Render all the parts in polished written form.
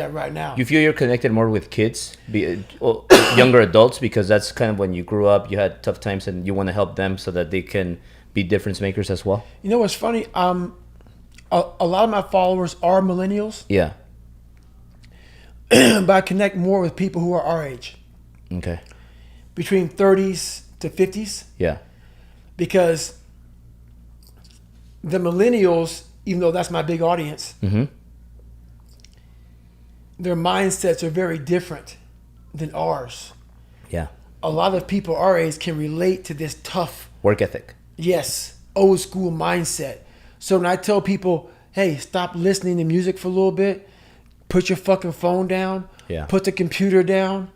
that right now. You feel you're connected more with kids, younger adults, because that's kind of when you grew up, you had tough times, and you want to help them so that they can be difference makers as well? You know what's funny? A lot of my followers are millennials. Yeah. But I connect more with people who are our age. Okay. Between 30s to 50s. Yeah. Because the millennials, even though that's my big audience, Mm-hmm. their mindsets are very different than ours. Yeah. A lot of people our age can relate to this tough, Work ethic. yes, old school mindset. So when I tell people, hey, stop listening to music for a little bit, put your fucking phone down, Yeah. put the computer down,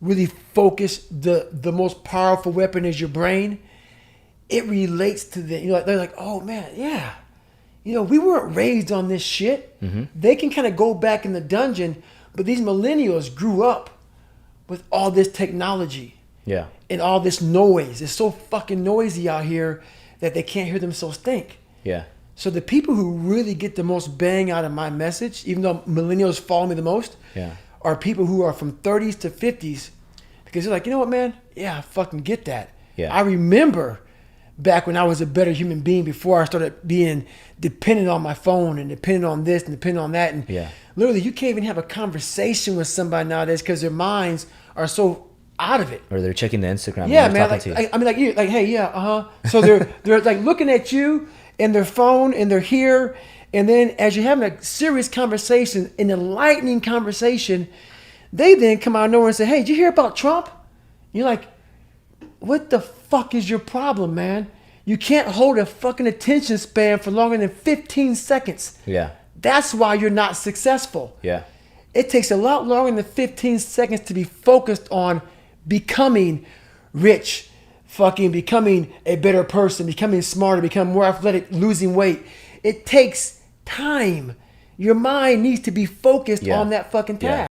really focus, the most powerful weapon is your brain, it relates to them. You know, they're like, oh man, yeah. You know, we weren't raised on this shit. Mm-hmm. They can kind of go back in the dungeon, but these millennials grew up with all this technology. Yeah. And all this noise. It's so fucking noisy out here that they can't hear themselves think. Yeah. So the people who really get the most bang out of my message, even though millennials follow me the most, Yeah. are people who are from 30s to 50s. Because they're like, you know what, man? Yeah, I fucking get that. Yeah. I remember back when I was a better human being before I started being dependent on my phone and dependent on this and dependent on that. And Yeah. literally, you can't even have a conversation with somebody nowadays because their minds are so out of it. Or they're checking the Instagram. Yeah, when they're man. talking Like, to you. I mean, like you, like, hey, yeah, So they're like looking at you and their phone, and they're here, and then as you're having a serious conversation, an enlightening conversation, they then come out of nowhere and say, hey, did you hear about Trump? You're like, what the fuck is your problem, man? You can't hold a fucking attention span for longer than 15 seconds. Yeah. That's why you're not successful. Yeah. It takes a lot longer than 15 seconds to be focused on becoming rich, fucking becoming a better person, becoming smarter, becoming more athletic, losing weight. It takes time. Your mind needs to be focused Yeah. on that fucking Yeah. task.